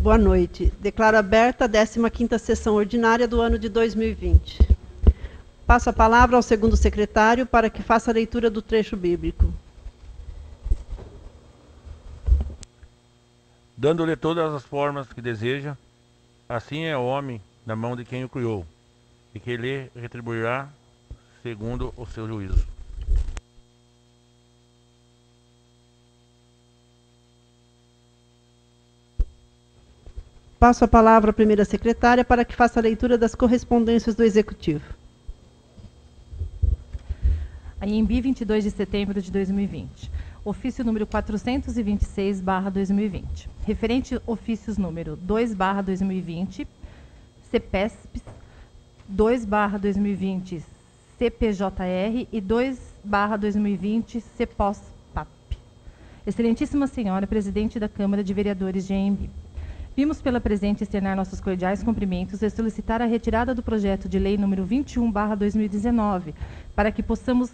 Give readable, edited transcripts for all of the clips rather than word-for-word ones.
Boa noite. Declaro aberta a 15ª sessão ordinária do ano de 2020. Passo a palavra ao segundo secretário para que faça a leitura do trecho bíblico. Dando-lhe todas as formas que deseja, assim é o homem na mão de quem o criou, e que lhe retribuirá segundo o seu juízo. Passo a palavra à primeira secretária para que faça a leitura das correspondências do Executivo. ANB, 22 de setembro de 2020. Ofício número 426/2020. Referente ofícios número 2/2020, CPESP 2/2020, CPJR e 2/2020, CPOS-PAP. Excelentíssima Senhora, Presidente da Câmara de Vereadores de ANB. Vimos pela presente externar nossos cordiais cumprimentos e solicitar a retirada do projeto de lei número 21/2019, para que possamos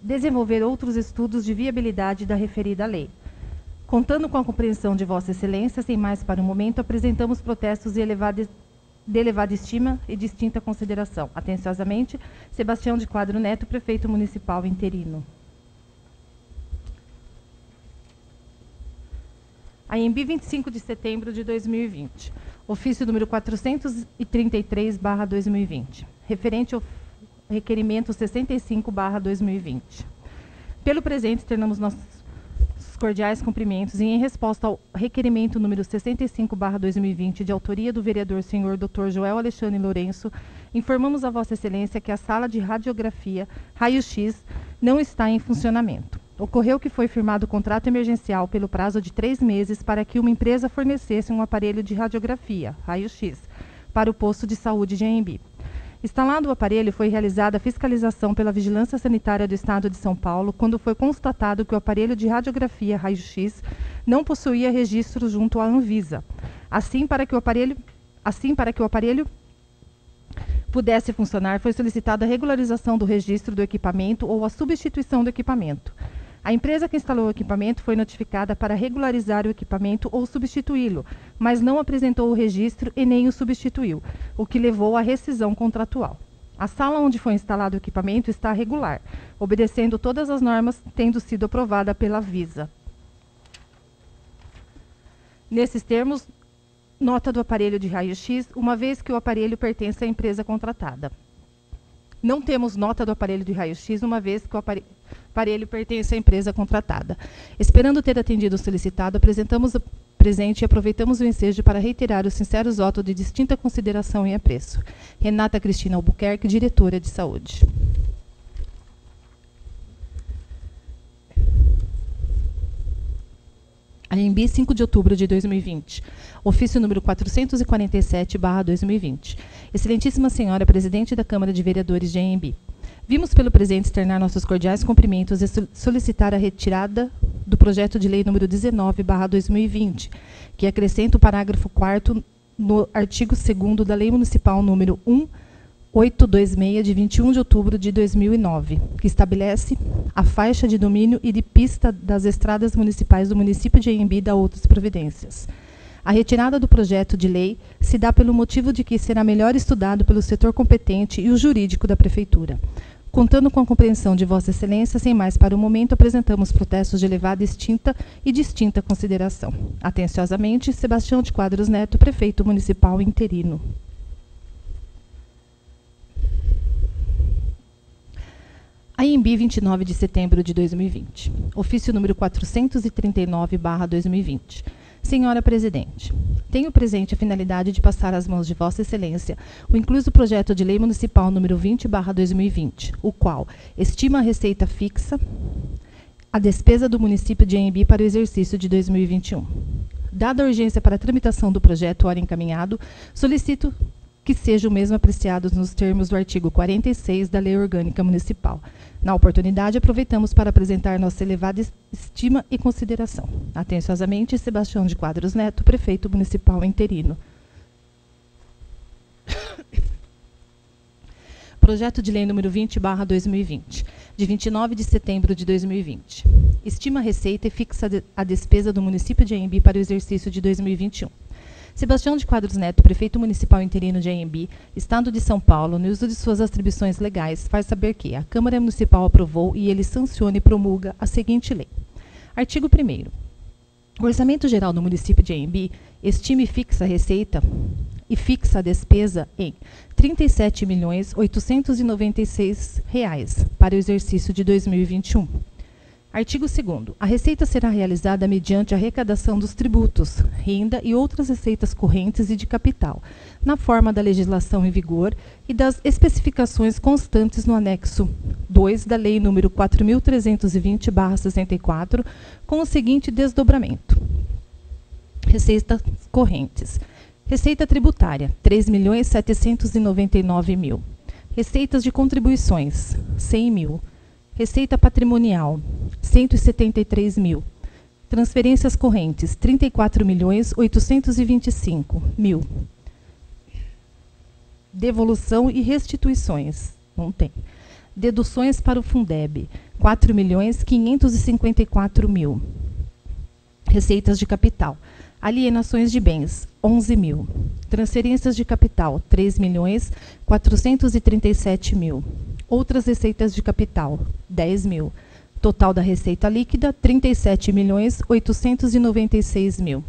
desenvolver outros estudos de viabilidade da referida lei. Contando com a compreensão de Vossa Excelência, sem mais para o momento, apresentamos protestos de elevada estima e distinta consideração. Atenciosamente, Sebastião de Quadro Neto, Prefeito Municipal interino. ANB, 25 de setembro de 2020. Ofício número 433/2020. Referente ao requerimento 65/2020. Pelo presente, externamos nossos cordiais cumprimentos e, em resposta ao requerimento número 65/2020, de autoria do vereador senhor Dr. Joel Alexandre Lourenço, informamos a Vossa Excelência que a sala de radiografia raio-x não está em funcionamento. Ocorreu que foi firmado contrato emergencial pelo prazo de 3 meses para que uma empresa fornecesse um aparelho de radiografia, raio-x, para o posto de saúde de ANB. Instalado o aparelho, foi realizada a fiscalização pela Vigilância Sanitária do Estado de São Paulo, quando foi constatado que o aparelho de radiografia raio-x não possuía registro junto à Anvisa. Assim, para que o aparelho pudesse funcionar, foi solicitada a regularização do registro do equipamento ou a substituição do equipamento. A empresa que instalou o equipamento foi notificada para regularizar o equipamento ou substituí-lo, mas não apresentou o registro e nem o substituiu, o que levou à rescisão contratual. A sala onde foi instalado o equipamento está regular, obedecendo todas as normas, tendo sido aprovada pela Visa. Nesses termos, nota do aparelho de raio-x, uma vez que o aparelho pertence à empresa contratada. Não temos nota do aparelho de raio-x, uma vez que o aparelho pertence à empresa contratada. Esperando ter atendido o solicitado, apresentamos o presente e aproveitamos o ensejo para reiterar os sinceros votos de distinta consideração e apreço. Renata Cristina Albuquerque, diretora de saúde. ANB, 5 de outubro de 2020. Ofício número 447/2020. Excelentíssima Senhora, Presidente da Câmara de Vereadores de ANB. Vimos pelo presente externar nossos cordiais cumprimentos e solicitar a retirada do projeto de lei número 19/2020, que acrescenta o parágrafo 4º no artigo 2º da Lei Municipal número 1826, de 21 de outubro de 2009, que estabelece a faixa de domínio e de pista das estradas municipais do município de ANB e da outras providências. A retirada do projeto de lei se dá pelo motivo de que será melhor estudado pelo setor competente e o jurídico da Prefeitura. Contando com a compreensão de Vossa Excelência, sem mais para o momento, apresentamos protestos de elevada extinta e distinta consideração. Atenciosamente, Sebastião de Quadros Neto, Prefeito Municipal interino. ANB, 29 de setembro de 2020. Ofício número 439/2020. Senhora Presidente, tenho presente a finalidade de passar às mãos de Vossa Excelência o incluso projeto de lei municipal número 20/2020, o qual estima a receita fixa, a despesa do município de ANB para o exercício de 2021. Dada a urgência para a tramitação do projeto ora encaminhado, solicito que seja o mesmo apreciado nos termos do artigo 46 da Lei Orgânica Municipal. Na oportunidade, aproveitamos para apresentar nossa elevada estima e consideração. Atenciosamente, Sebastião de Quadros Neto, Prefeito Municipal interino. Projeto de Lei número 20/2020, de 29 de setembro de 2020. Estima a receita e fixa a despesa do município de ANB para o exercício de 2021. Sebastião de Quadros Neto, prefeito municipal interino de Anhembi, Estado de São Paulo, no uso de suas atribuições legais, faz saber que a Câmara Municipal aprovou e ele sanciona e promulga a seguinte lei. Artigo 1º. O Orçamento Geral do município de Anhembi estima e fixa a receita e fixa a despesa em R$ 37.896 para o exercício de 2021. Artigo 2º. A receita será realizada mediante a arrecadação dos tributos, renda e outras receitas correntes e de capital, na forma da legislação em vigor e das especificações constantes no anexo 2 da Lei nº 4.320/64, com o seguinte desdobramento. Receitas correntes. Receita tributária, R$ 3.799.000. Receitas de contribuições, R$ 100.000. Receita patrimonial, R$ 173.000. Transferências correntes, R$ 34.825.000. Devolução e restituições, não tem. Deduções para o Fundeb, R$ 4.554.000. Receitas de capital. Alienações de bens, R$ 11.000. Transferências de capital, R$ 3.437.000. Outras receitas de capital, R$ 10.000. Total da receita líquida, R$ 37.896.000.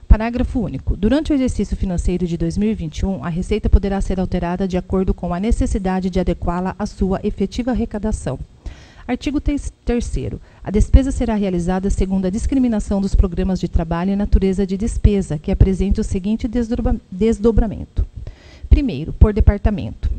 Parágrafo único. Durante o exercício financeiro de 2021, a receita poderá ser alterada de acordo com a necessidade de adequá-la à sua efetiva arrecadação. Artigo 3º. A despesa será realizada segundo a discriminação dos programas de trabalho e natureza de despesa, que apresente o seguinte desdobramento. Primeiro, por departamento.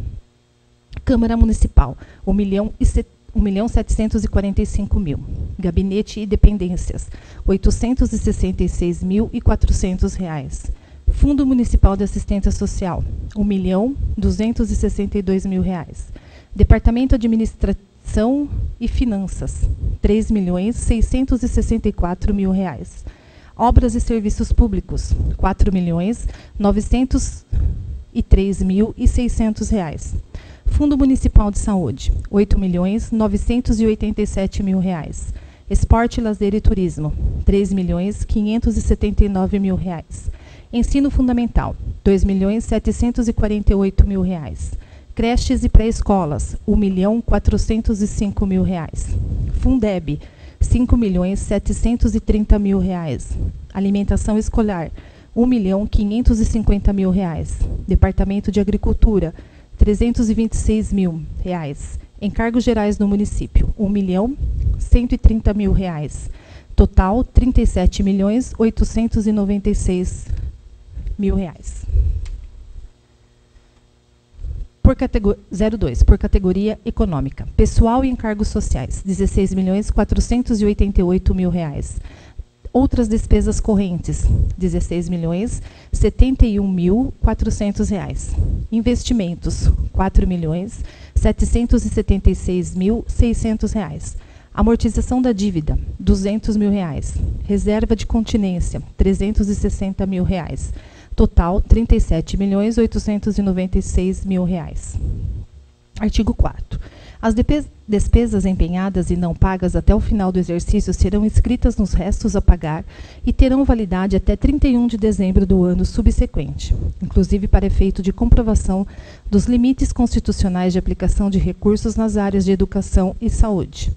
Câmara Municipal, R$ 1.745.000. Gabinete e dependências, R$ 866.400. Fundo Municipal de Assistência Social, R$ 1.262.000. Departamento Administrativo e Finanças, R$ 3.664.000. Obras e Serviços Públicos, R$ 4.903.600. Fundo Municipal de Saúde, R$ 8.987.000. Esporte, Lazer e Turismo, R$ 3.579.000. Ensino Fundamental, R$ 2.748.000. Creches e pré-escolas, R$ 1.405.000. Fundeb, R$ 5.730.000. Alimentação escolar, R$ 1.550.000. Departamento de Agricultura, R$ 326.000. Encargos gerais do município, R$ 1.130.000. Total, R$ 37.896.000. Por categoria econômica. Pessoal e encargos sociais, R$ 16.488.000. Outras despesas correntes, R$ 16.071.400. Investimentos, R$ 4.776.600. Amortização da dívida, R$ 200.000. Reserva de contingência, R$ 360.000. Total, R$ 37.896.000. Artigo 4º. As despesas empenhadas e não pagas até o final do exercício serão inscritas nos restos a pagar e terão validade até 31 de dezembro do ano subsequente, inclusive para efeito de comprovação dos limites constitucionais de aplicação de recursos nas áreas de educação e saúde.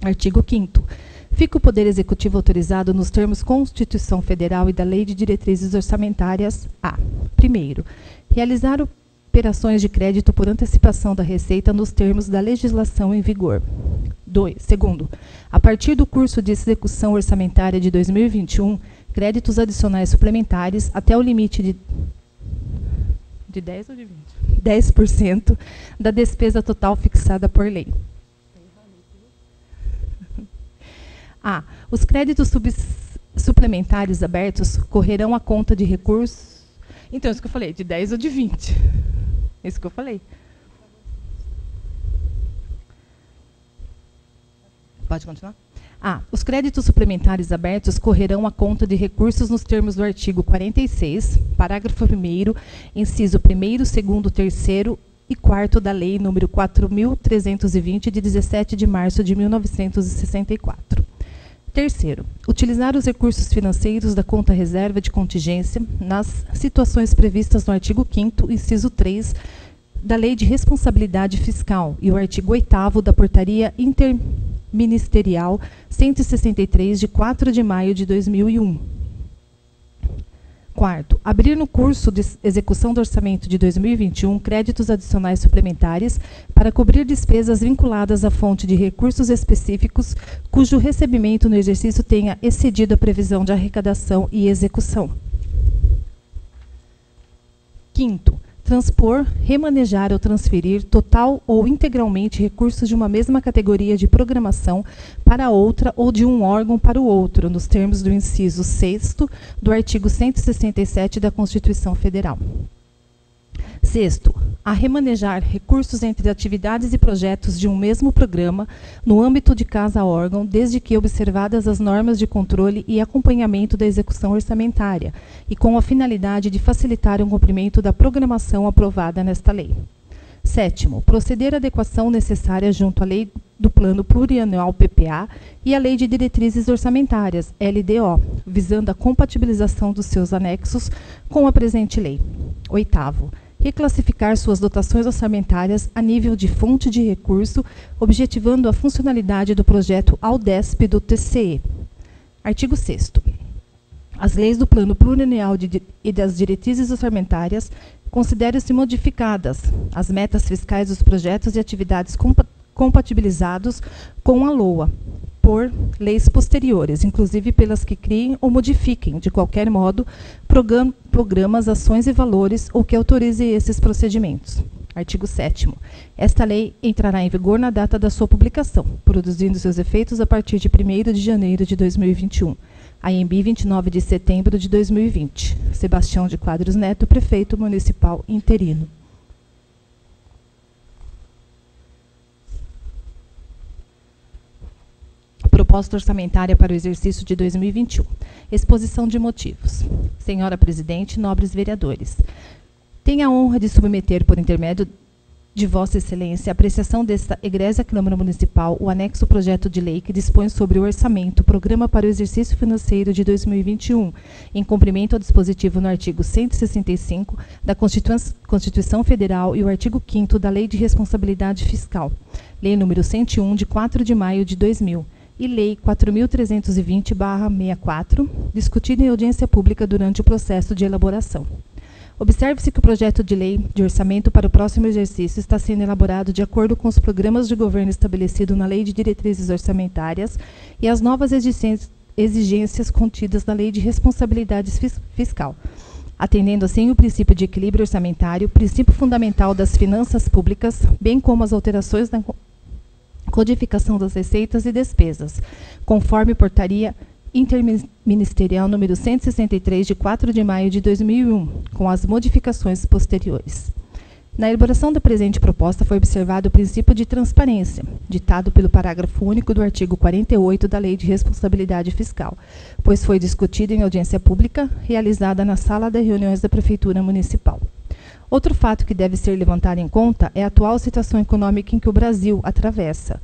Artigo 5º. Fica o Poder Executivo autorizado nos termos Constituição Federal e da Lei de Diretrizes Orçamentárias a: primeiro, realizar operações de crédito por antecipação da receita nos termos da legislação em vigor. Segundo, a partir do curso de execução orçamentária de 2021, créditos adicionais suplementares até o limite de 10 ou de 20? 10% da despesa total fixada por lei. A. Os créditos suplementares abertos correrão à conta de recursos. Então, isso que eu falei, de 10 ou de 20. Isso que eu falei. Pode continuar? A. Os créditos suplementares abertos correrão à conta de recursos nos termos do artigo 46, parágrafo 1º, inciso 1º, 2º, 3º e 4º da Lei nº 4.320, de 17 de março de 1964. Terceiro, utilizar os recursos financeiros da conta reserva de contingência nas situações previstas no artigo 5º, inciso 3, da Lei de Responsabilidade Fiscal e o artigo 8º da Portaria Interministerial 163, de 4 de maio de 2001. Quarto, abrir no curso de execução do orçamento de 2021 créditos adicionais suplementares para cobrir despesas vinculadas à fonte de recursos específicos cujo recebimento no exercício tenha excedido a previsão de arrecadação e execução. Quinto, transpor, remanejar ou transferir total ou integralmente recursos de uma mesma categoria de programação para outra ou de um órgão para o outro, nos termos do inciso 6º do artigo 167 da Constituição Federal. Sexto, a remanejar recursos entre atividades e projetos de um mesmo programa no âmbito de cada órgão, desde que observadas as normas de controle e acompanhamento da execução orçamentária, e com a finalidade de facilitar o cumprimento da programação aprovada nesta lei. Sétimo, proceder à adequação necessária junto à Lei do Plano Plurianual PPA e à Lei de Diretrizes Orçamentárias, LDO, visando a compatibilização dos seus anexos com a presente lei. Oitavo, reclassificar suas dotações orçamentárias a nível de fonte de recurso, objetivando a funcionalidade do projeto AUDESP do TCE. Artigo 6º. As leis do Plano Plurianual e das diretrizes orçamentárias consideram-se modificadas as metas fiscais dos projetos e atividades compatibilizados com a LOA, por leis posteriores, inclusive pelas que criem ou modifiquem, de qualquer modo, programas, ações e valores ou que autorize esses procedimentos. Artigo 7º. Esta lei entrará em vigor na data da sua publicação, produzindo seus efeitos a partir de 1º de janeiro de 2021. ANB, 29 de setembro de 2020. Sebastião de Quadros Neto, Prefeito Municipal Interino. Proposta orçamentária para o exercício de 2021. Exposição de motivos. Senhora Presidente, nobres vereadores, tenho a honra de submeter, por intermédio de Vossa Excelência, a apreciação desta egrégia Câmara Municipal, o anexo projeto de lei que dispõe sobre o orçamento, programa para o exercício financeiro de 2021, em cumprimento ao dispositivo no artigo 165 da Constituição Federal e o artigo 5º da Lei de Responsabilidade Fiscal, Lei nº 101, de 4 de maio de 2000, e Lei 4.320/64, discutida em audiência pública durante o processo de elaboração. Observe-se que o projeto de lei de orçamento para o próximo exercício está sendo elaborado de acordo com os programas de governo estabelecidos na Lei de Diretrizes Orçamentárias e as novas exigências contidas na Lei de Responsabilidade Fiscal, atendendo assim o princípio de equilíbrio orçamentário, princípio fundamental das finanças públicas, bem como as alterações na codificação das receitas e despesas, conforme portaria interministerial número 163, de 4 de maio de 2001, com as modificações posteriores. Na elaboração da presente proposta foi observado o princípio de transparência, ditado pelo parágrafo único do artigo 48 da Lei de Responsabilidade Fiscal, pois foi discutido em audiência pública realizada na sala de reuniões da Prefeitura Municipal. Outro fato que deve ser levantado em conta é a atual situação econômica em que o Brasil atravessa,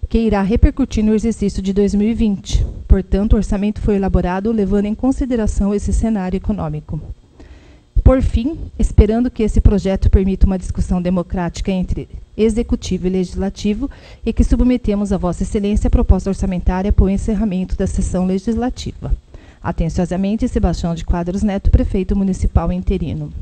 que irá repercutir no exercício de 2020. Portanto, o orçamento foi elaborado levando em consideração esse cenário econômico. Por fim, esperando que esse projeto permita uma discussão democrática entre Executivo e Legislativo, e que submetemos a Vossa Excelência a proposta orçamentária para o encerramento da sessão legislativa. Atenciosamente, Sebastião de Quadros Neto, Prefeito Municipal Interino.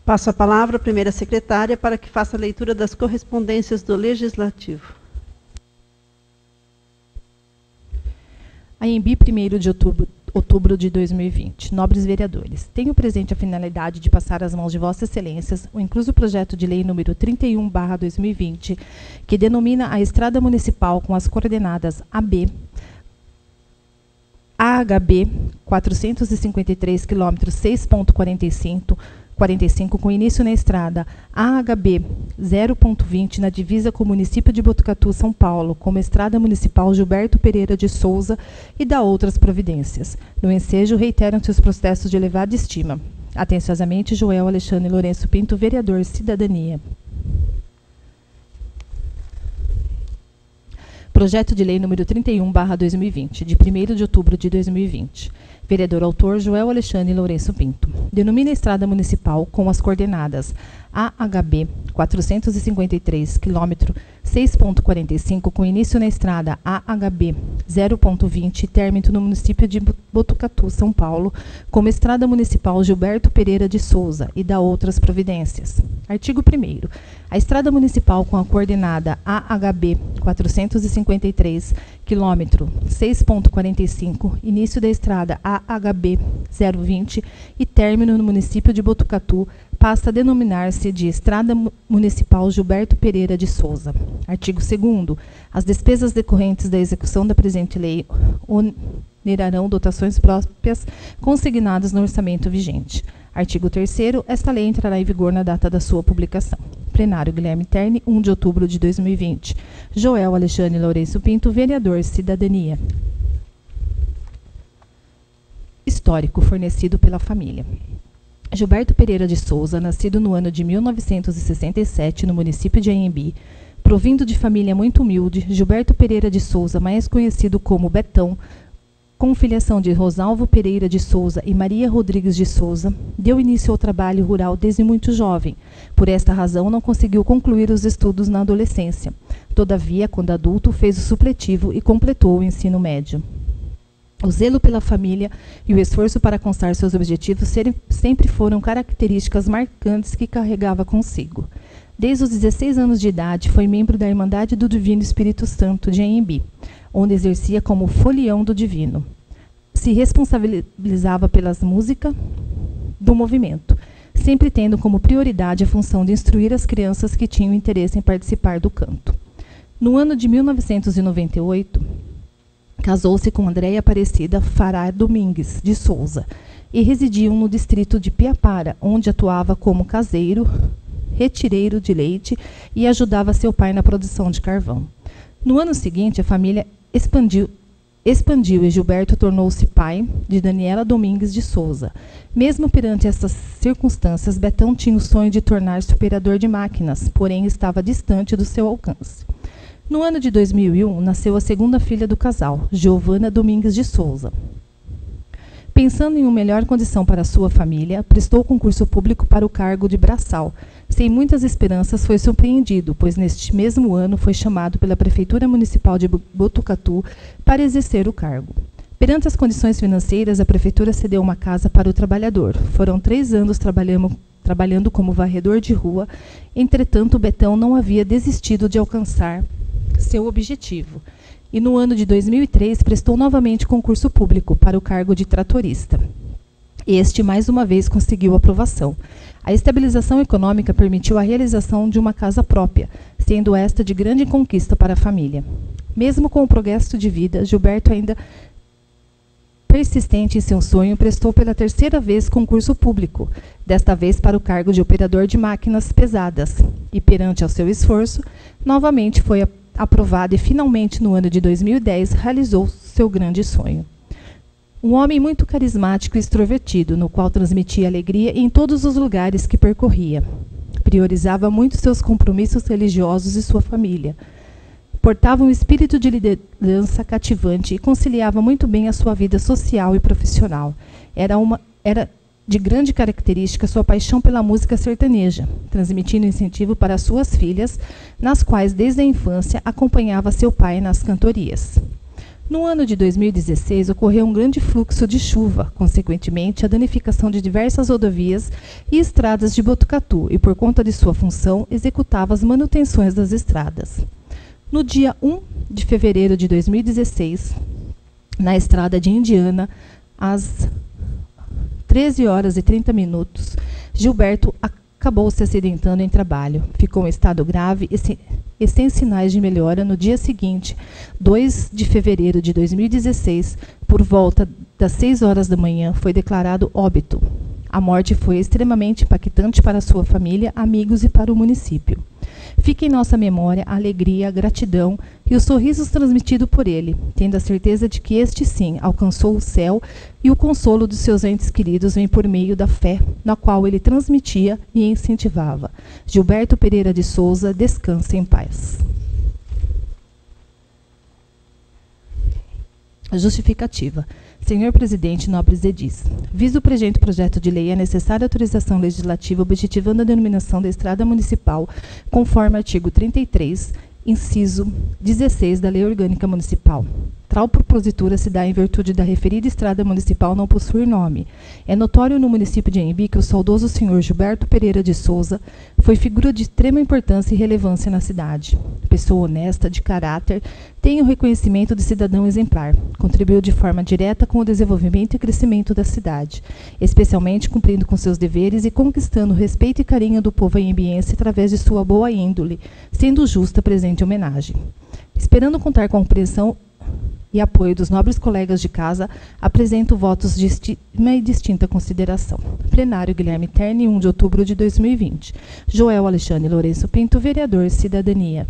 Passo a palavra à primeira secretária para que faça a leitura das correspondências do Legislativo. ANB, 1º de outubro de 2020. Nobres vereadores, tenho presente a finalidade de passar às mãos de Vossas Excelências o incluso projeto de lei número 31/2020, que denomina a Estrada Municipal com as coordenadas AB, AHB 453 km 6.45, 6.45 com início na estrada AHB 0.20 na divisa com o município de Botucatu, São Paulo, como estrada municipal Gilberto Pereira de Souza e da outras providências. No ensejo, reiteram-se os processos de elevada estima. Atenciosamente, Joel Alexandre Lourenço Pinto, vereador Cidadania. Projeto de Lei número 31/2020, de 1º de outubro de 2020. Vereador autor Joel Alexandre Lourenço Pinto. Denomina a estrada municipal com as coordenadas AHB 453, quilômetro 6.45, com início na estrada AHB 0.20 e término no município de Botucatu, São Paulo, como estrada municipal Gilberto Pereira de Souza e da outras providências. Artigo 1º. A estrada municipal com a coordenada AHB 453, quilômetro 6.45, início da estrada AHB 020 e término no município de Botucatu, passa a denominar-se de Estrada Municipal Gilberto Pereira de Souza. Artigo 2º. As despesas decorrentes da execução da presente lei onerarão dotações próprias consignadas no orçamento vigente. Artigo 3º. Esta lei entrará em vigor na data da sua publicação. Plenário Guilherme Terni, 1 de outubro de 2020. Joel Alexandre Lourenço Pinto, vereador Cidadania. Histórico fornecido pela família. Gilberto Pereira de Souza, nascido no ano de 1967 no município de Anhembi, provindo de família muito humilde, Gilberto Pereira de Souza, mais conhecido como Betão, com filiação de Rosalvo Pereira de Souza e Maria Rodrigues de Souza, deu início ao trabalho rural desde muito jovem. Por esta razão, não conseguiu concluir os estudos na adolescência. Todavia, quando adulto, fez o supletivo e completou o ensino médio. O zelo pela família e o esforço para alcançar seus objetivos sempre foram características marcantes que carregava consigo. Desde os 16 anos de idade, foi membro da Irmandade do Divino Espírito Santo de Anhembi, onde exercia como folião do divino. Se responsabilizava pelas músicas do movimento, sempre tendo como prioridade a função de instruir as crianças que tinham interesse em participar do canto. No ano de 1998, casou-se com Andréia Aparecida Fará Domingues de Souza e residiam no distrito de Piapara, onde atuava como caseiro, retireiro de leite e ajudava seu pai na produção de carvão. No ano seguinte, a família expandiu e Gilberto tornou-se pai de Daniela Domingues de Souza. Mesmo perante essas circunstâncias, Betão tinha o sonho de tornar-se operador de máquinas, porém estava distante do seu alcance. No ano de 2001, nasceu a segunda filha do casal, Giovana Domingues de Souza. Pensando em uma melhor condição para sua família, prestou concurso público para o cargo de braçal. Sem muitas esperanças, foi surpreendido, pois neste mesmo ano foi chamado pela Prefeitura Municipal de Botucatu para exercer o cargo. Perante as condições financeiras, a Prefeitura cedeu uma casa para o trabalhador. Foram 3 anos trabalhando como varredor de rua, entretanto, Betão não havia desistido de alcançar seu objetivo. E no ano de 2003 prestou novamente concurso público para o cargo de tratorista. Este, mais uma vez, conseguiu aprovação. A estabilização econômica permitiu a realização de uma casa própria, sendo esta de grande conquista para a família. Mesmo com o progresso de vida, Gilberto, ainda persistente em seu sonho, prestou pela 3ª vez concurso público, desta vez para o cargo de operador de máquinas pesadas, e perante ao seu esforço, novamente foi aprovado e finalmente no ano de 2010 realizou seu grande sonho. Um homem muito carismático e extrovertido, no qual transmitia alegria em todos os lugares que percorria. Priorizava muito seus compromissos religiosos e sua família. Portava um espírito de liderança cativante e conciliava muito bem a sua vida social e profissional. Era de grande característica sua paixão pela música sertaneja, transmitindo incentivo para suas filhas, nas quais, desde a infância, acompanhava seu pai nas cantorias. No ano de 2016, ocorreu um grande fluxo de chuva, consequentemente, a danificação de diversas rodovias e estradas de Botucatu, e, por conta de sua função, executava as manutenções das estradas. No dia 1 de fevereiro de 2016, na estrada de Indiana, às 13h30, Gilberto acabou se acidentando em trabalho. Ficou em estado grave e sem sinais de melhora no dia seguinte, 2 de fevereiro de 2016, por volta das 6 horas da manhã, foi declarado óbito. A morte foi extremamente impactante para sua família, amigos e para o município. Fica em nossa memória a alegria, a gratidão e os sorrisos transmitidos por ele, tendo a certeza de que este sim alcançou o céu e o consolo dos seus entes queridos vem por meio da fé, na qual ele transmitia e incentivava. Gilberto Pereira de Souza, descanse em paz. Justificativa. Senhor Presidente, nobres edis, visto o presente projeto de lei, é necessária autorização legislativa objetivando a denominação da estrada municipal, conforme artigo 33, inciso 16 da Lei Orgânica Municipal. Tal propositura se dá em virtude da referida estrada municipal não possuir nome. É notório no município de Anhembi que o saudoso senhor Gilberto Pereira de Souza foi figura de extrema importância e relevância na cidade. Pessoa honesta, de caráter, tem o reconhecimento de cidadão exemplar. Contribuiu de forma direta com o desenvolvimento e crescimento da cidade, especialmente cumprindo com seus deveres e conquistando o respeito e carinho do povo anhembiense através de sua boa índole, sendo justa presente homenagem. Esperando contar com a compreensão e apoio dos nobres colegas de casa, apresento votos de estima e distinta consideração. Plenário Guilherme Terni, 1 de outubro de 2020. Joel Alexandre Lourenço Pinto, vereador Cidadania.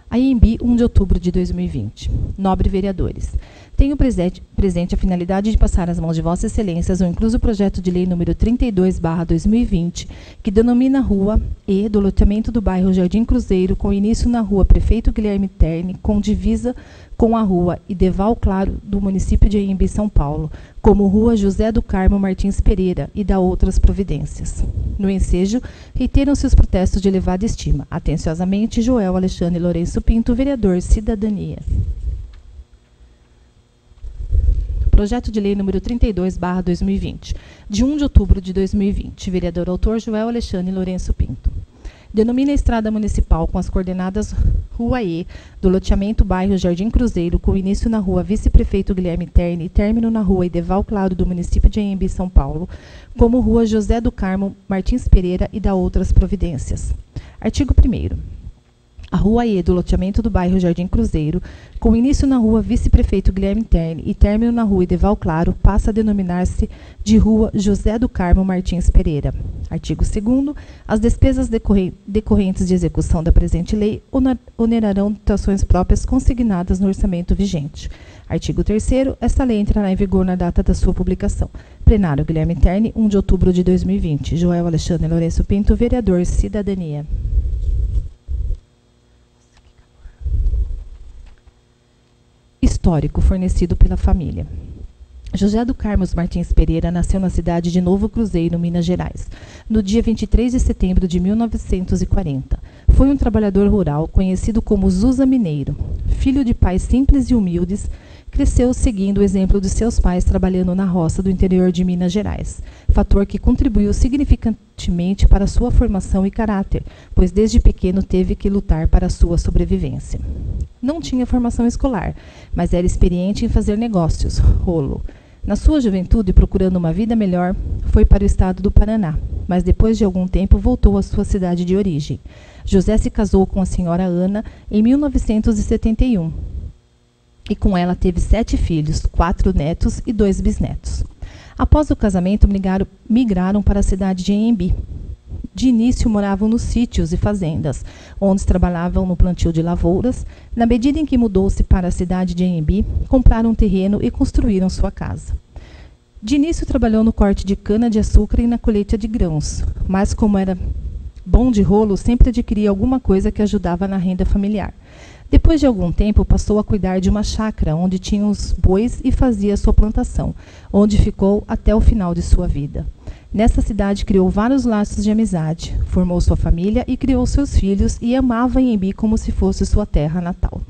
Anhembi, 1 de outubro de 2020. Nobre vereadores, tenho presente a finalidade de passar às mãos de Vossas Excelências o incluso projeto de lei número 32/2020, que denomina Rua E do loteamento do bairro Jardim Cruzeiro, com início na Rua Prefeito Guilherme Terni, com divisa com a Rua Ideval Claro do município de Anhembi, São Paulo, como Rua José do Carmo Martins Pereira e da outras providências. No ensejo, reiteram-se os protestos de elevada estima. Atenciosamente, Joel Alexandre Lourenço Pinto, vereador Cidadania. Projeto de lei número 32/2020, de 1 de outubro de 2020. Vereador autor Joel Alexandre Lourenço Pinto. Denomina a estrada municipal com as coordenadas Rua E, do loteamento bairro Jardim Cruzeiro, com início na Rua Vice-Prefeito Guilherme Terni e término na Rua Ideval Claro do município de Anhembi, São Paulo, como Rua José do Carmo Martins Pereira e da outras providências. Artigo 1º. A Rua E do loteamento do bairro Jardim Cruzeiro, com início na Rua Vice-Prefeito Guilherme Terni e término na Rua Ideval Claro, passa a denominar-se de Rua José do Carmo Martins Pereira. Artigo 2º. As despesas decorrentes de execução da presente lei onerarão dotações próprias consignadas no orçamento vigente. Artigo 3º. Esta lei entrará em vigor na data da sua publicação. Plenário Guilherme Terni, 1 de outubro de 2020. Joel Alexandre Lourenço Pinto, vereador Cidadania. Histórico fornecido pela família. José do Carmo Martins Pereira nasceu na cidade de Novo Cruzeiro, Minas Gerais, no dia 23 de setembro de 1940. Foi um trabalhador rural conhecido como Zusa Mineiro. Filho de pais simples e humildes, cresceu seguindo o exemplo de seus pais trabalhando na roça do interior de Minas Gerais, fator que contribuiu significativamente para sua formação e caráter, pois desde pequeno teve que lutar para a sua sobrevivência. Não tinha formação escolar, mas era experiente em fazer negócios, rolo. Na sua juventude, procurando uma vida melhor, foi para o estado do Paraná, mas depois de algum tempo voltou à sua cidade de origem. José se casou com a senhora Ana em 1971 e com ela teve 7 filhos, 4 netos e 2 bisnetos. Após o casamento, migraram para a cidade de Anhembi. De início, moravam nos sítios e fazendas, onde trabalhavam no plantio de lavouras. Na medida em que mudou-se para a cidade de Anhembi, compraram um terreno e construíram sua casa. De início, trabalhou no corte de cana-de-açúcar e na colheita de grãos, mas como era bom de rolo, sempre adquiria alguma coisa que ajudava na renda familiar. Depois de algum tempo, passou a cuidar de uma chácara, onde tinha os bois e fazia sua plantação, onde ficou até o final de sua vida. Nessa cidade, criou vários laços de amizade, formou sua família e criou seus filhos e amava Anhembi como se fosse sua terra natal.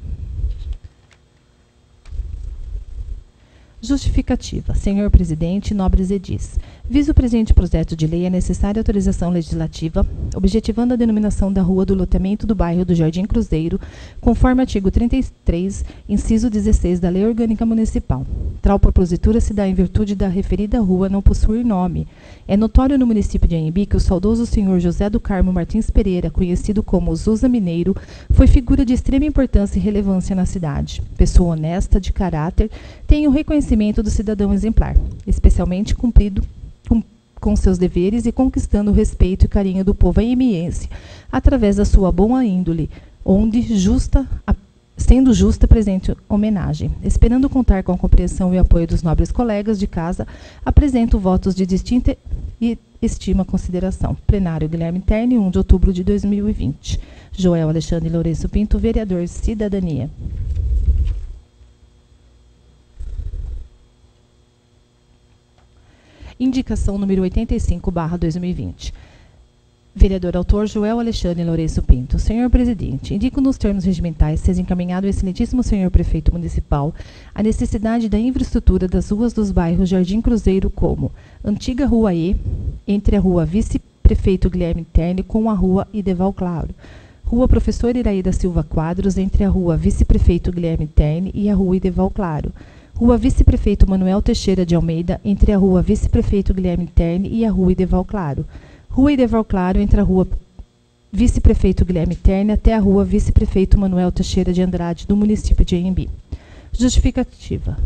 Justificativa. Senhor Presidente, nobres edis, Visa o presente projeto de lei a necessária autorização legislativa, objetivando a denominação da rua do loteamento do bairro do Jardim Cruzeiro, conforme artigo 33, inciso 16 da Lei Orgânica Municipal. Tal propositura se dá em virtude da referida rua não possuir nome. É notório no município de Anhembi que o saudoso senhor José do Carmo Martins Pereira, conhecido como Zusa Mineiro, foi figura de extrema importância e relevância na cidade. Pessoa honesta, de caráter, tem o reconhecimento do cidadão exemplar, especialmente cumprido com seus deveres e conquistando o respeito e carinho do povo anhemiense, através da sua boa índole, sendo justa presente homenagem. Esperando contar com a compreensão e apoio dos nobres colegas de casa, apresento votos de distinta e estima consideração. Plenário Guilherme Terni, 1 de outubro de 2020. Joel Alexandre Lourenço Pinto, vereador Cidadania. Indicação número 85/2020. Vereador autor Joel Alexandre Lourenço Pinto. Senhor presidente, indico nos termos regimentais seja encaminhado ao excelentíssimo senhor prefeito municipal a necessidade da infraestrutura das ruas dos bairros Jardim Cruzeiro como Antiga Rua E, entre a rua Vice-Prefeito Guilherme Terni com a rua Ideval Claro. Rua Professor Iraída Silva Quadros, entre a rua Vice-Prefeito Guilherme Terni e a rua Ideval Claro. Rua Vice-Prefeito Manuel Teixeira de Almeida, entre a rua Vice-Prefeito Guilherme Terni e a rua Ideval Claro. Rua Ideval Claro, entre a rua Vice-Prefeito Guilherme Terni até a rua Vice-Prefeito Manuel Teixeira de Andrade, do município de Anhembi. Justificativa.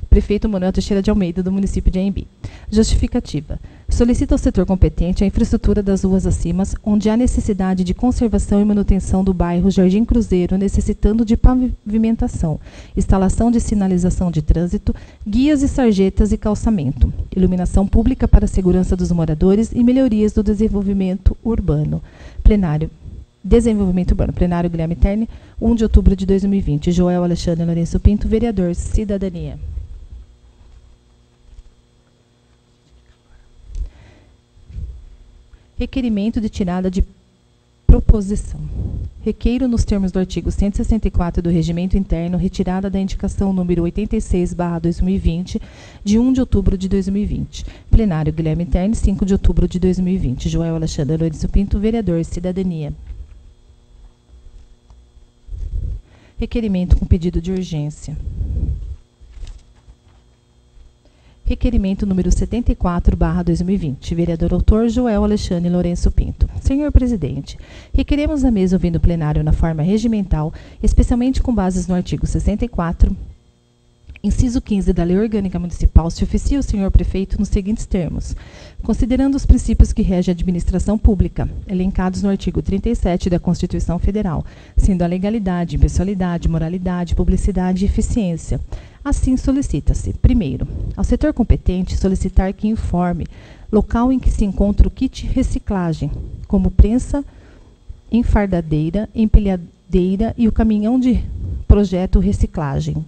Prefeito Manuel Teixeira de Almeida, do município de Anhembi. Justificativa. Solicita ao setor competente a infraestrutura das ruas acima, onde há necessidade de conservação e manutenção do bairro Jardim Cruzeiro, necessitando de pavimentação, instalação de sinalização de trânsito, guias e sarjetas e calçamento, iluminação pública para a segurança dos moradores e melhorias do desenvolvimento urbano. Plenário. Desenvolvimento Urbano. Plenário Guilherme Terni, 1 de outubro de 2020. Joel Alexandre Lourenço Pinto, vereador Cidadania. Requerimento de tirada de proposição. Requeiro, nos termos do artigo 164 do Regimento Interno, retirada da indicação número 86/2020, de 1 de outubro de 2020. Plenário Guilherme Terni, 5 de outubro de 2020. Joel Alexandre Lourenço Pinto, vereador Cidadania. Requerimento com pedido de urgência. Requerimento número 74/2020. Vereador autor Joel Alexandre Lourenço Pinto. Senhor presidente, requeremos a mesa ouvindo o plenário na forma regimental, especialmente com bases no artigo 64, inciso 15 da Lei Orgânica Municipal, se oficia o senhor prefeito nos seguintes termos: considerando os princípios que regem a administração pública, elencados no artigo 37 da Constituição Federal, sendo a legalidade, impessoalidade, moralidade, publicidade e eficiência. Assim, solicita-se, primeiro, ao setor competente solicitar que informe local em que se encontra o kit reciclagem, como prensa, enfardadeira, empilhadeira e o caminhão de projeto reciclagem.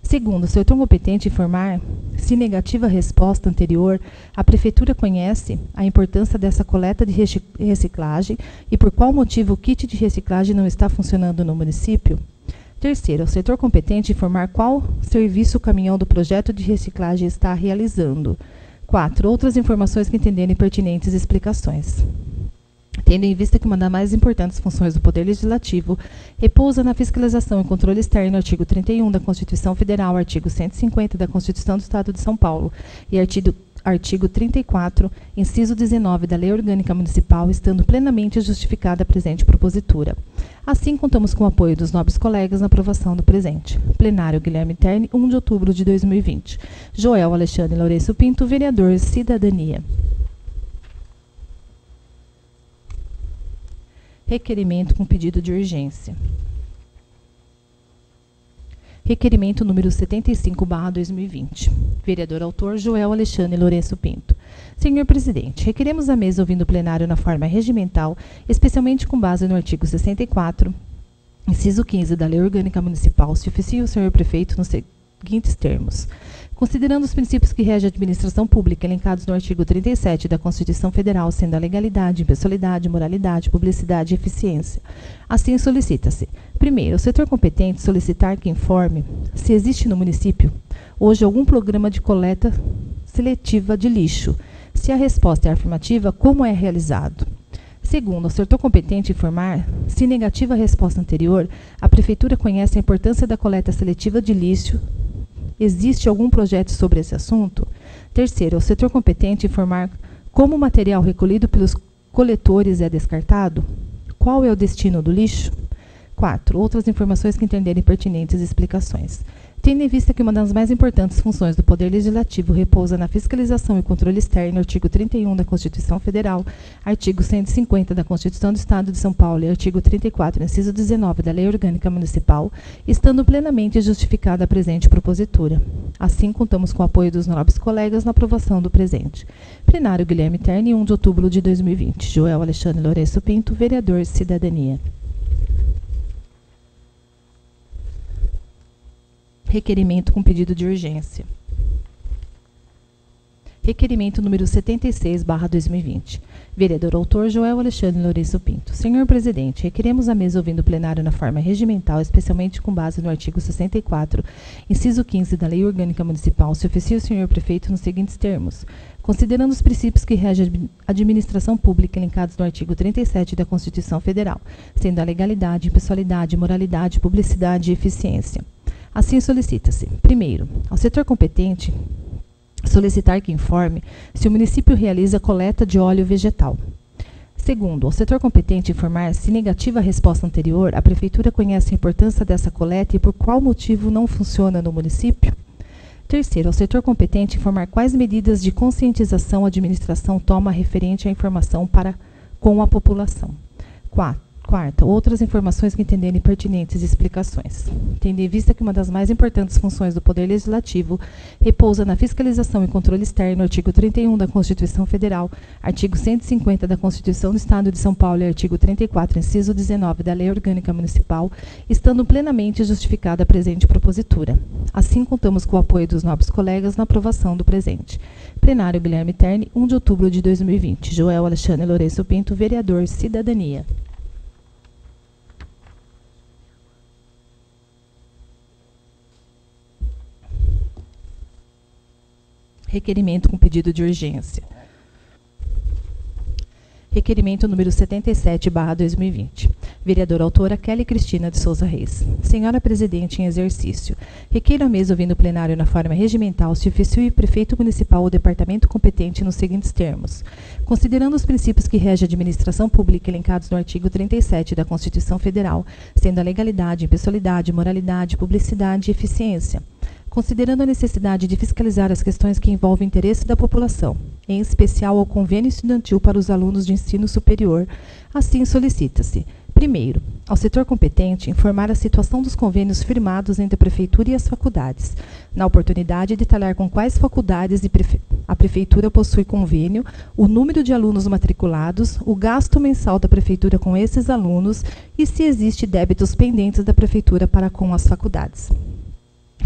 Segundo, o setor competente informar se negativa a resposta anterior, a Prefeitura conhece a importância dessa coleta de reciclagem e por qual motivo o kit de reciclagem não está funcionando no município. Terceiro, o setor competente informar qual serviço o caminhão do projeto de reciclagem está realizando. 4. Outras informações que entenderem pertinentes explicações. Tendo em vista que uma das mais importantes funções do Poder Legislativo repousa na fiscalização e controle externo, artigo 31 da Constituição Federal, artigo 150 da Constituição do Estado de São Paulo e artigo 34, inciso 19 da Lei Orgânica Municipal, estando plenamente justificada a presente propositura. Assim, contamos com o apoio dos nobres colegas na aprovação do presente. Plenário Guilherme Terni, 1 de outubro de 2020. Joel Alexandre Lourenço Pinto, vereador Cidadania. Requerimento com pedido de urgência. Requerimento número 75/2020. Vereador autor Joel Alexandre Lourenço Pinto. Senhor presidente, requeremos a mesa ouvindo o plenário na forma regimental, especialmente com base no artigo 64, inciso 15 da Lei Orgânica Municipal, se oficia o senhor prefeito seguintes termos. Considerando os princípios que regem a administração pública elencados no artigo 37 da Constituição Federal, sendo a legalidade, impessoalidade, moralidade, publicidade e eficiência. Assim, solicita-se: primeiro, o setor competente solicitar que informe se existe no município hoje algum programa de coleta seletiva de lixo. Se a resposta é afirmativa, como é realizado? Segundo, o setor competente informar se, negativa a resposta anterior, a Prefeitura conhece a importância da coleta seletiva de lixo. Existe algum projeto sobre esse assunto? Terceiro, o setor competente informar como o material recolhido pelos coletores é descartado? Qual é o destino do lixo? 4. Outras informações que entenderem pertinentes e explicações. Tendo em vista que uma das mais importantes funções do Poder Legislativo repousa na fiscalização e controle externo, artigo 31 da Constituição Federal, artigo 150 da Constituição do Estado de São Paulo e artigo 34, inciso 19 da Lei Orgânica Municipal, estando plenamente justificada a presente propositura. Assim, contamos com o apoio dos nobres colegas na aprovação do presente. Plenário Guilherme Terni, 1 de outubro de 2020. Joel Alexandre Lourenço Pinto, vereador Cidadania. Requerimento com pedido de urgência. Requerimento número 76/2020. Vereador autor Joel Alexandre Lourenço Pinto. Senhor presidente, requeremos a mesa ouvindo o plenário na forma regimental, especialmente com base no artigo 64, inciso 15 da Lei Orgânica Municipal, se oficia o senhor prefeito nos seguintes termos: considerando os princípios que regem a administração pública elencados no artigo 37 da Constituição Federal, sendo a legalidade, impessoalidade, moralidade, publicidade e eficiência. Assim, solicita-se: primeiro, ao setor competente solicitar que informe se o município realiza coleta de óleo vegetal. Segundo, ao setor competente informar se, negativa a resposta anterior, a Prefeitura conhece a importância dessa coleta e por qual motivo não funciona no município. Terceiro, ao setor competente informar quais medidas de conscientização a administração toma referente à informação para com a população. Quarta, outras informações que entenderem pertinentes e explicações. Tendo em vista que uma das mais importantes funções do Poder Legislativo repousa na fiscalização e controle externo, artigo 31 da Constituição Federal, artigo 150 da Constituição do Estado de São Paulo e artigo 34, inciso 19 da Lei Orgânica Municipal, estando plenamente justificada a presente propositura. Assim, contamos com o apoio dos nobres colegas na aprovação do presente. Plenário Guilherme Terni, 1 de outubro de 2020. Joel Alexandre Lourenço Pinto, vereador Cidadania. Requerimento com pedido de urgência. Requerimento número 77/2020. Vereadora autora Kelly Cristina de Souza Reis. Senhora Presidente em exercício, requeiro a mesa ouvindo o plenário na forma regimental se oficie o prefeito municipal ou departamento competente nos seguintes termos: considerando os princípios que regem a administração pública elencados no artigo 37 da Constituição Federal, sendo a legalidade, impessoalidade, moralidade, publicidade e eficiência. Considerando a necessidade de fiscalizar as questões que envolvem o interesse da população, em especial ao convênio estudantil para os alunos de ensino superior, assim solicita-se: primeiro, ao setor competente informar a situação dos convênios firmados entre a Prefeitura e as faculdades, na oportunidade detalhar com quais faculdades a Prefeitura possui convênio, o número de alunos matriculados, o gasto mensal da Prefeitura com esses alunos e se existe débitos pendentes da Prefeitura para com as faculdades.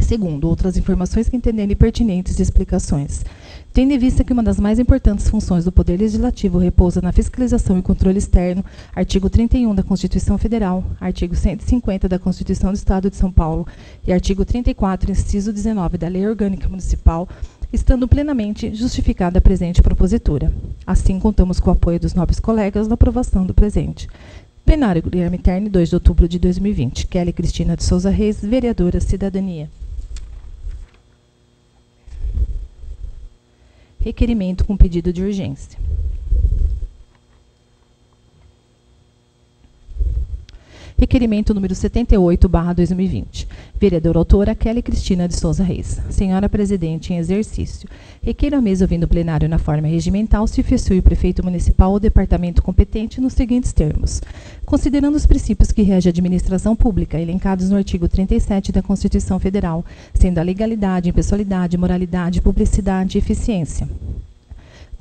Segundo, outras informações que entenderem pertinentes e explicações. Tendo em vista que uma das mais importantes funções do Poder Legislativo repousa na fiscalização e controle externo, artigo 31 da Constituição Federal, artigo 150 da Constituição do Estado de São Paulo e artigo 34, inciso 19 da Lei Orgânica Municipal, estando plenamente justificada a presente propositura. Assim, contamos com o apoio dos nobres colegas na aprovação do presente. Plenário Guilherme Terni, 2 de outubro de 2020. Kelly Cristina de Souza Reis, vereadora Cidadania. Requerimento com pedido de urgência. Requerimento número 78/2020. Vereadora autora Kelly Cristina de Souza Reis. Senhora Presidente em exercício, requeiro a mesa ouvindo o plenário na forma regimental se oficie o prefeito municipal ou departamento competente nos seguintes termos: considerando os princípios que regem a administração pública elencados no artigo 37 da Constituição Federal, sendo a legalidade, impessoalidade, moralidade, publicidade e eficiência.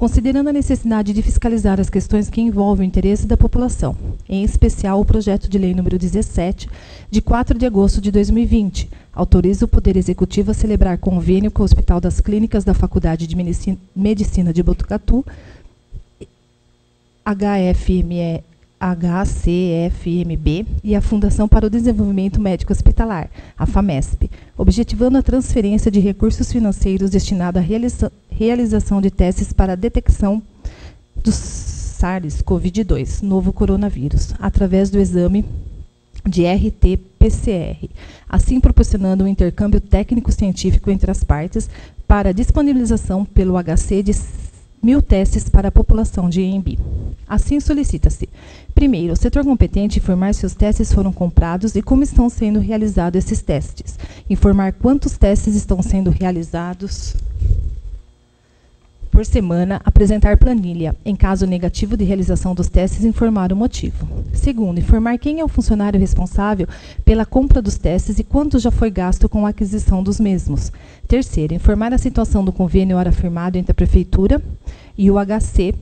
considerando a necessidade de fiscalizar as questões que envolvem o interesse da população, em especial o projeto de lei número 17, de 4 de agosto de 2020, autoriza o Poder Executivo a celebrar convênio com o Hospital das Clínicas da Faculdade de Medicina de Botucatu, HCFMB e a Fundação para o Desenvolvimento Médico Hospitalar, a FAMESP, objetivando a transferência de recursos financeiros destinados à realização de testes para a detecção do SARS-CoV-2, novo coronavírus, através do exame de RT-PCR, assim proporcionando um intercâmbio técnico-científico entre as partes para a disponibilização pelo HC de 1.000 testes para a população de Anhembi. Assim solicita-se, primeiro, o setor competente informar se os testes foram comprados e como estão sendo realizados esses testes, informar quantos testes estão sendo realizados por semana, apresentar planilha. Em caso negativo de realização dos testes, informar o motivo. Segundo, informar quem é o funcionário responsável pela compra dos testes e quanto já foi gasto com a aquisição dos mesmos. Terceiro, informar a situação do convênio hora firmado entre a Prefeitura e o HC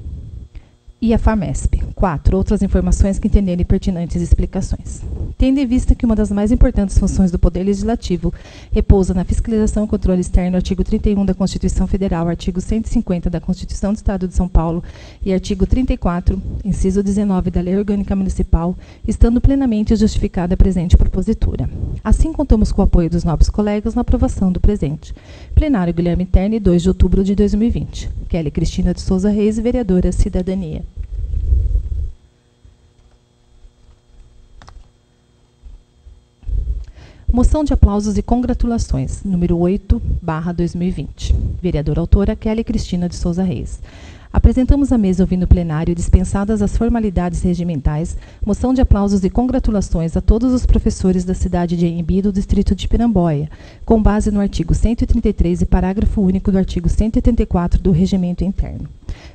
e a FAMESP. 4. Outras informações que entenderem pertinentes explicações. Tendo em vista que uma das mais importantes funções do Poder Legislativo repousa na fiscalização e controle externo, artigo 31 da Constituição Federal, artigo 150 da Constituição do Estado de São Paulo e artigo 34, inciso 19 da Lei Orgânica Municipal, estando plenamente justificada a presente propositura. Assim, contamos com o apoio dos nobres colegas na aprovação do presente. Plenário Guilherme Terni, 2 de outubro de 2020. Kelly Cristina de Souza Reis, vereadora Cidadania. Moção de aplausos e congratulações, número 8/2020. Vereadora autora Kelly Cristina de Souza Reis. Apresentamos à mesa, ouvindo o plenário, dispensadas as formalidades regimentais, moção de aplausos e congratulações a todos os professores da cidade de Anhembi e do distrito de Piramboia, com base no artigo 133 e parágrafo único do artigo 184 do Regimento Interno.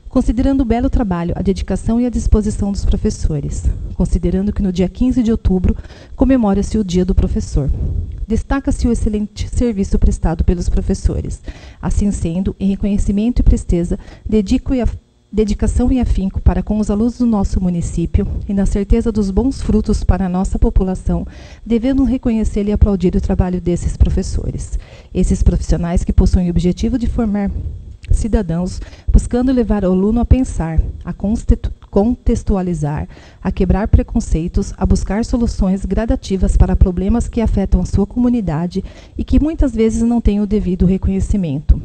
Considerando o belo trabalho, a dedicação e a disposição dos professores. Considerando que no dia 15 de outubro comemora-se o Dia do Professor. Destaca-se o excelente serviço prestado pelos professores. Assim sendo, em reconhecimento e presteza, dedicação e afinco para com os alunos do nosso município e na certeza dos bons frutos para a nossa população, devemos reconhecer e aplaudir o trabalho desses professores. Esses profissionais que possuem o objetivo de formar cidadãos, buscando levar o aluno a pensar, a contextualizar, a quebrar preconceitos, a buscar soluções gradativas para problemas que afetam a sua comunidade e que muitas vezes não têm o devido reconhecimento.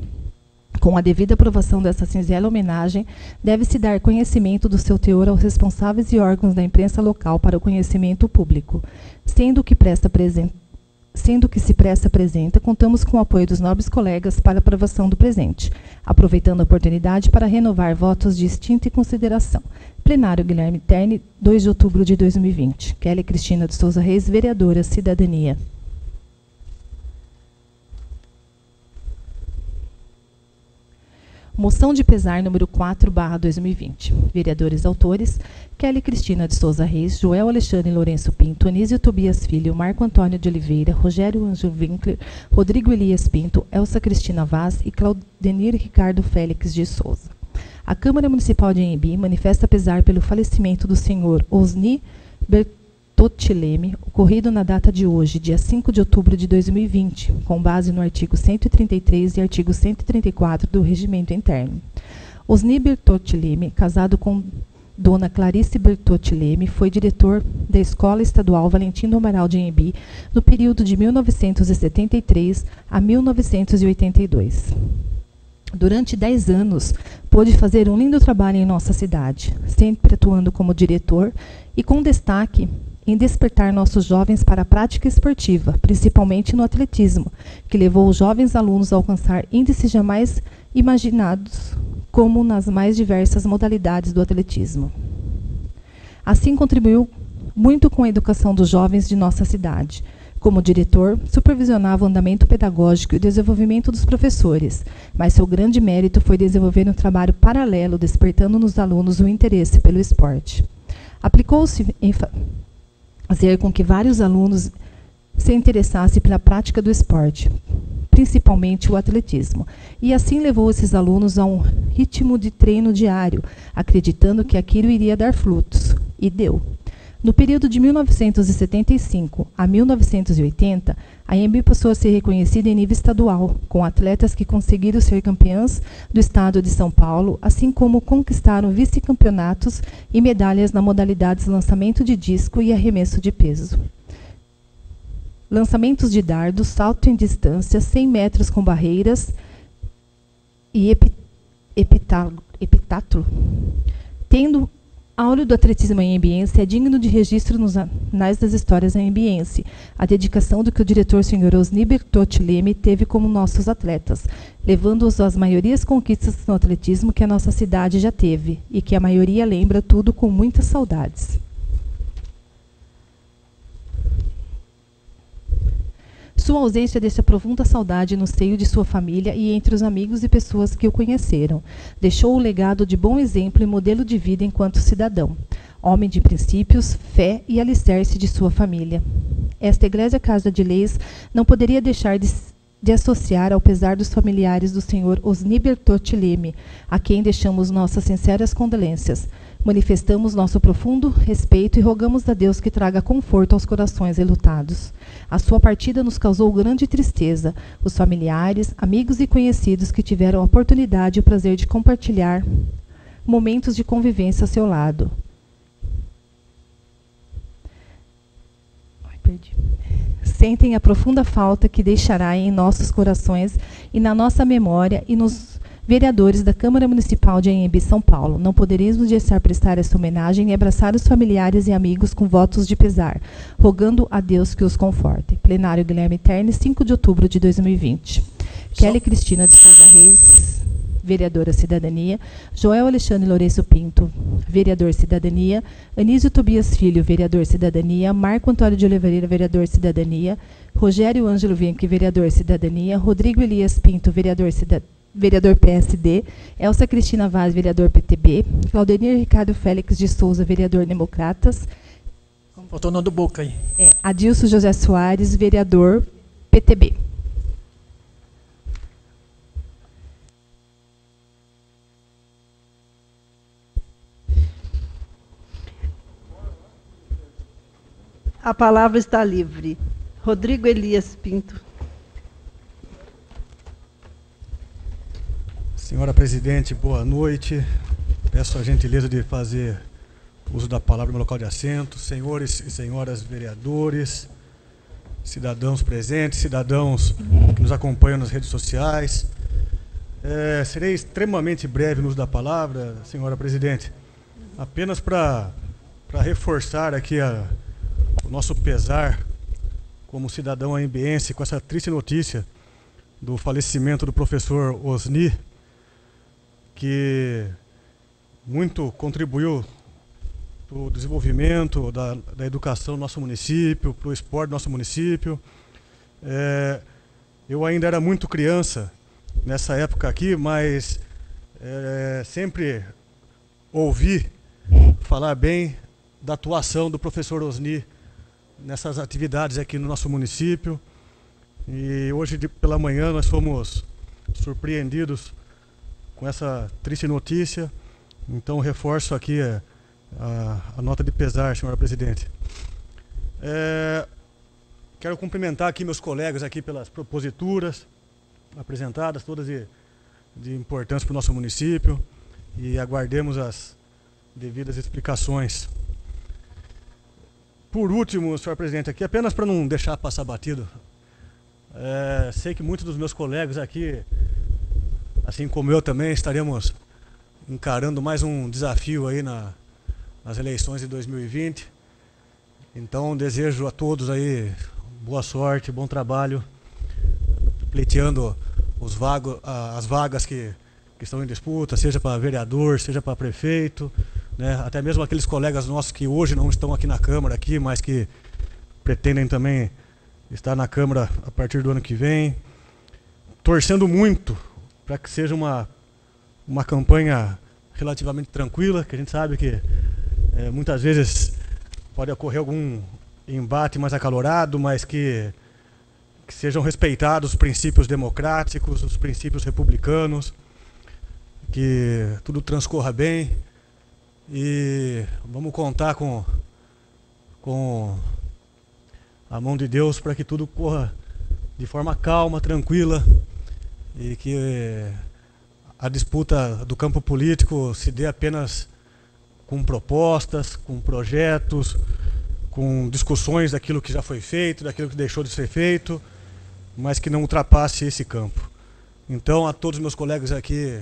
Com a devida aprovação dessa singela homenagem, deve-se dar conhecimento do seu teor aos responsáveis e órgãos da imprensa local para o conhecimento público. Sendo que se presta apresenta, contamos com o apoio dos nobres colegas para a aprovação do presente, aproveitando a oportunidade para renovar votos de extinta e consideração. Plenário Guilherme Terni, 2 de outubro de 2020. Kelly Cristina de Souza Reis, vereadora Cidadania. Moção de pesar número 4/2020. Vereadores autores: Kelly Cristina de Souza Reis, Joel Alexandre Lourenço Pinto, Anísio Tobias Filho, Marco Antônio de Oliveira, Rogério Anjo Winkler, Rodrigo Elias Pinto, Elsa Cristina Vaz e Claudenir Ricardo Félix de Souza. A Câmara Municipal de Anhembi manifesta pesar pelo falecimento do senhor Osni Bertottileme, ocorrido na data de hoje, dia 5 de outubro de 2020, com base no artigo 133 e artigo 134 do Regimento Interno. Osni Bertottileme, casado com Dona Clarice Bertottileme, foi diretor da Escola Estadual Valentino Amaral de Anhembi no período de 1973 a 1982. Durante 10 anos, pôde fazer um lindo trabalho em nossa cidade, sempre atuando como diretor e com destaque em despertar nossos jovens para a prática esportiva, principalmente no atletismo, que levou os jovens alunos a alcançar índices jamais imaginados, como nas mais diversas modalidades do atletismo. Assim, contribuiu muito com a educação dos jovens de nossa cidade. Como diretor, supervisionava o andamento pedagógico e o desenvolvimento dos professores, mas seu grande mérito foi desenvolver um trabalho paralelo, despertando nos alunos o interesse pelo esporte. Aplicou-se em fazer com que vários alunos se interessassem pela prática do esporte, principalmente o atletismo. E assim levou esses alunos a um ritmo de treino diário, acreditando que aquilo iria dar frutos. E deu. No período de 1975 a 1980, a ANB passou a ser reconhecida em nível estadual, com atletas que conseguiram ser campeãs do estado de São Paulo, assim como conquistaram vice-campeonatos e medalhas na modalidades lançamento de disco e arremesso de peso. Lançamentos de dardo, salto em distância, 100 metros com barreiras e epitátulo. Tendo áureo do atletismo anhembiense é digno de registro nos anais das histórias anhembiense, a dedicação do que o diretor Sr. Osni Bertotti Leme teve como nossos atletas, levando-os às maiorias conquistas no atletismo que a nossa cidade já teve, e que a maioria lembra tudo com muitas saudades. Sua ausência deixa profunda saudade no seio de sua família e entre os amigos e pessoas que o conheceram. Deixou o legado de bom exemplo e modelo de vida enquanto cidadão. Homem de princípios, fé e alicerce de sua família. Esta Egrégia Casa de Leis não poderia deixar de associar ao pesar dos familiares do Sr. Osni Bertotti Leme, a quem deixamos nossas sinceras condolências. Manifestamos nosso profundo respeito e rogamos a Deus que traga conforto aos corações enlutados. A sua partida nos causou grande tristeza. Os familiares, amigos e conhecidos que tiveram a oportunidade e o prazer de compartilhar momentos de convivência ao seu lado. Sentem a profunda falta que deixará em nossos corações e na nossa memória e nos vereadores da Câmara Municipal de Anhembi, São Paulo. Não poderíamos deixar prestar essa homenagem e abraçar os familiares e amigos com votos de pesar, rogando a Deus que os conforte. Plenário Guilherme Terni, 5 de outubro de 2020. Kelly Cristina de Souza Reis, vereadora Cidadania. Joel Alexandre Lourenço Pinto, vereador Cidadania. Anísio Tobias Filho, vereador Cidadania. Marco Antônio de Oliveira, vereador Cidadania. Rogério Ângelo Vinck, vereador Cidadania. Rodrigo Elias Pinto, vereador PSD, Elsa Cristina Vaz, vereador PTB, Claudenir Ricardo Félix de Souza, vereador Democratas. Faltou o nome do Boca aí. Adilson José Soares, vereador PTB. A palavra está livre. Rodrigo Elias Pinto. Senhora Presidente, boa noite. Peço a gentileza de fazer uso da palavra no meu local de assento. Senhores e senhoras vereadores, cidadãos presentes, cidadãos que nos acompanham nas redes sociais. Serei extremamente breve no uso da palavra, senhora Presidente, apenas para reforçar aqui o nosso pesar como cidadão anhembiense com essa triste notícia do falecimento do professor Osni, que muito contribuiu para o desenvolvimento da educação do nosso município, para o esporte do nosso município. Eu ainda era muito criança nessa época aqui, mas sempre ouvi falar bem da atuação do professor Osni nessas atividades aqui no nosso município. E hoje pela manhã nós fomos surpreendidos com essa triste notícia. Então reforço aqui a nota de pesar, senhora Presidente. Quero cumprimentar aqui meus colegas aqui pelas proposituras apresentadas, todas de importância para o nosso município, e aguardemos as devidas explicações. Por último, senhora Presidente, aqui apenas para não deixar passar batido, sei que muitos dos meus colegas aqui, assim como eu também, estaremos encarando mais um desafio aí nas eleições de 2020. Então desejo a todos aí boa sorte, bom trabalho, pleiteando as vagas que estão em disputa, seja para vereador, seja para prefeito, né? Até mesmo aqueles colegas nossos que hoje não estão aqui na Câmara, mas que pretendem também estar na Câmara a partir do ano que vem. Torcendo muito para que seja uma campanha relativamente tranquila, que a gente sabe que muitas vezes pode ocorrer algum embate mais acalorado, mas que que sejam respeitados os princípios democráticos, os princípios republicanos, que tudo transcorra bem e vamos contar com a mão de Deus para que tudo corra de forma calma, tranquila e que a disputa do campo político se dê apenas com propostas, com projetos, com discussões daquilo que já foi feito, daquilo que deixou de ser feito, mas que não ultrapasse esse campo. Então, a todos os meus colegas aqui,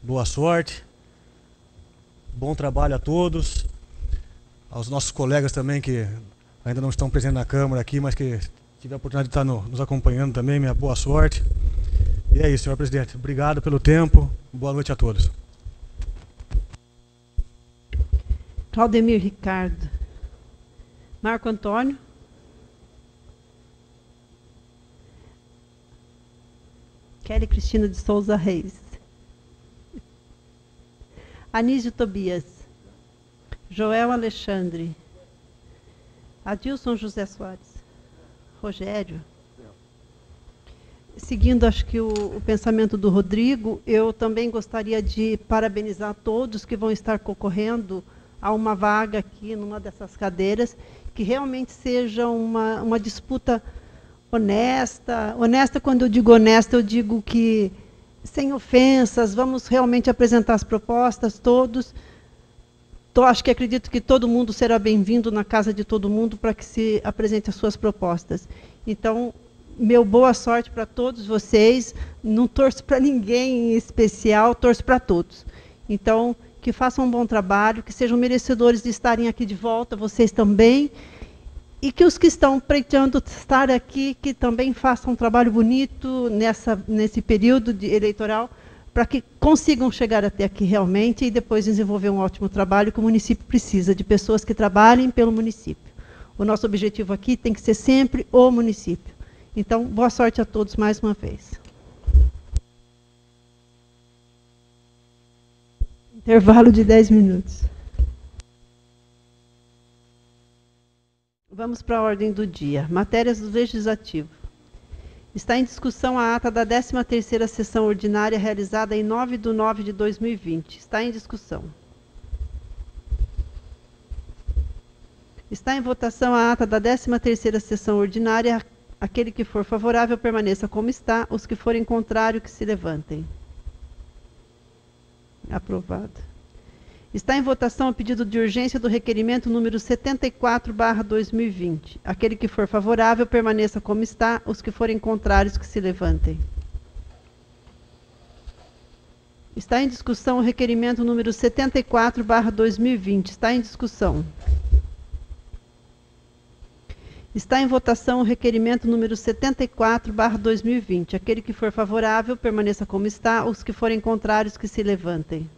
boa sorte, bom trabalho a todos, aos nossos colegas também que ainda não estão presentes na Câmara aqui, mas que tiver a oportunidade de estar nos acompanhando também, minha boa sorte. E é isso, senhor presidente. Obrigado pelo tempo, boa noite a todos. Claudemir Ricardo. Marco Antônio. Kelly Cristina de Souza Reis. Anísio Tobias. Joel Alexandre. Adilson José Soares. Rogério. Seguindo, acho que o pensamento do Rodrigo, eu também gostaria de parabenizar todos que vão estar concorrendo a uma vaga aqui numa dessas cadeiras, que realmente seja uma disputa honesta. Honesta, quando eu digo honesta, eu digo que sem ofensas, vamos realmente apresentar as propostas, todos. Acho que acredito que todo mundo será bem-vindo na casa de todo mundo para que se apresente as suas propostas. Então, meu boa sorte para todos vocês, não torço para ninguém em especial, torço para todos. Então, que façam um bom trabalho, que sejam merecedores de estarem aqui de volta, vocês também, e que os que estão pleiteando estar aqui, que também façam um trabalho bonito nesse período eleitoral, para que consigam chegar até aqui realmente e depois desenvolver um ótimo trabalho, que o município precisa de pessoas que trabalhem pelo município. O nosso objetivo aqui tem que ser sempre o município. Então, boa sorte a todos mais uma vez. Intervalo de 10 minutos. Vamos para a ordem do dia. Matérias do Legislativo. Está em discussão a ata da 13ª sessão ordinária realizada em 9/9/2020. Está em discussão. Está em votação a ata da 13ª sessão ordinária. Aquele que for favorável permaneça como está. Os que forem contrário, que se levantem. Aprovado. Está em votação o pedido de urgência do requerimento número 74/2020. Aquele que for favorável permaneça como está. Os que forem contrários, que se levantem. Está em discussão o requerimento número 74/2020. Está em discussão. Está em votação o requerimento número 74/2020. Aquele que for favorável, permaneça como está. Os que forem contrários, que se levantem.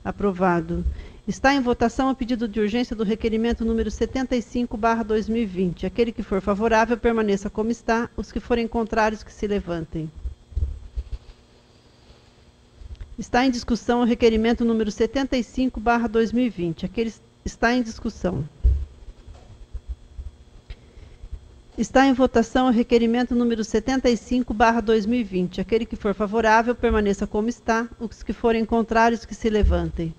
Aprovado. Está em votação o pedido de urgência do requerimento número 75/2020. Aquele que for favorável, permaneça como está. Os que forem contrários, que se levantem. Está em discussão o requerimento número 75/2020. Aquele está em discussão. Está em votação o requerimento número 75/2020. Aquele que for favorável, permaneça como está. Os que forem contrários, que se levantem.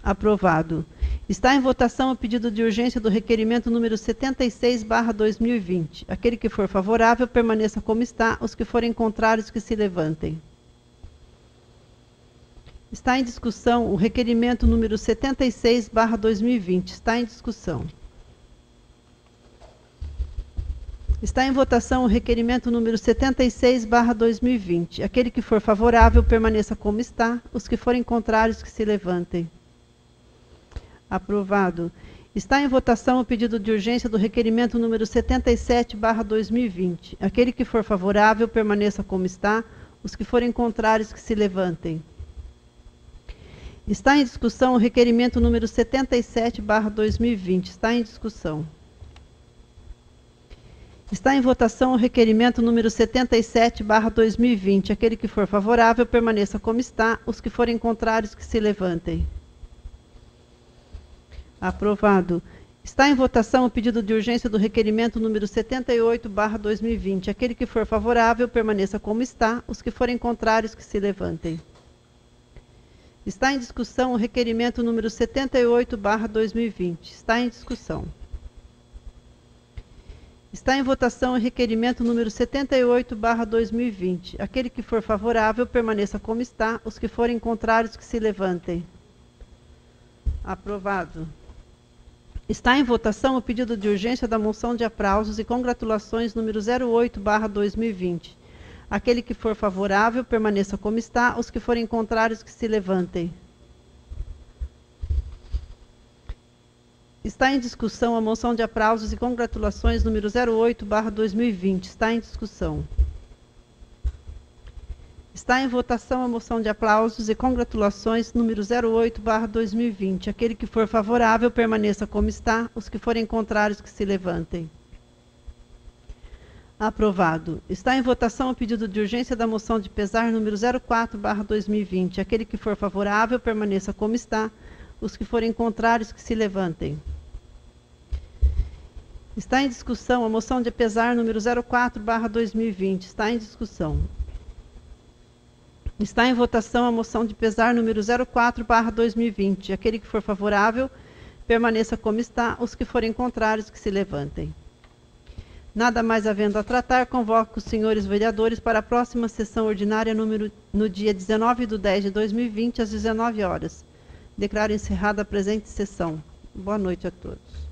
Aprovado. Está em votação o pedido de urgência do requerimento número 76/2020. Aquele que for favorável, permaneça como está. Os que forem contrários, que se levantem. Está em discussão o requerimento número 76/2020. Está em discussão. Está em votação o requerimento número 76/2020. Aquele que for favorável, permaneça como está. Os que forem contrários, que se levantem. Aprovado. Está em votação o pedido de urgência do requerimento número 77/2020. Aquele que for favorável, permaneça como está. Os que forem contrários, que se levantem. Está em discussão o requerimento número 77/2020. Está em discussão. Está em votação o requerimento número 77/2020. Aquele que for favorável, permaneça como está. Os que forem contrários, que se levantem. Aprovado. Está em votação o pedido de urgência do requerimento número 78/2020. Aquele que for favorável, permaneça como está. Os que forem contrários, que se levantem. Está em discussão o requerimento número 78/2020. Está em discussão. Está em votação o requerimento número 78/2020. Aquele que for favorável, permaneça como está. Os que forem contrários, que se levantem. Aprovado. Está em votação o pedido de urgência da moção de aplausos e congratulações número 08/2020. Aquele que for favorável, permaneça como está. Os que forem contrários, que se levantem. Está em discussão a moção de aplausos e congratulações número 08/2020. Está em discussão. Está em votação a moção de aplausos e congratulações número 08/2020. Aquele que for favorável, permaneça como está. Os que forem contrários, que se levantem. Aprovado. Está em votação o pedido de urgência da moção de pesar número 04/2020. Aquele que for favorável, permaneça como está. Os que forem contrários, que se levantem. Está em discussão a moção de pesar número 04/2020. Está em discussão. Está em votação a moção de pesar número 04/2020. Aquele que for favorável, permaneça como está. Os que forem contrários, que se levantem. Nada mais havendo a tratar, convoco os senhores vereadores para a próxima sessão ordinária no dia 19/10/2020, às 19 horas. Declaro encerrada a presente sessão. Boa noite a todos.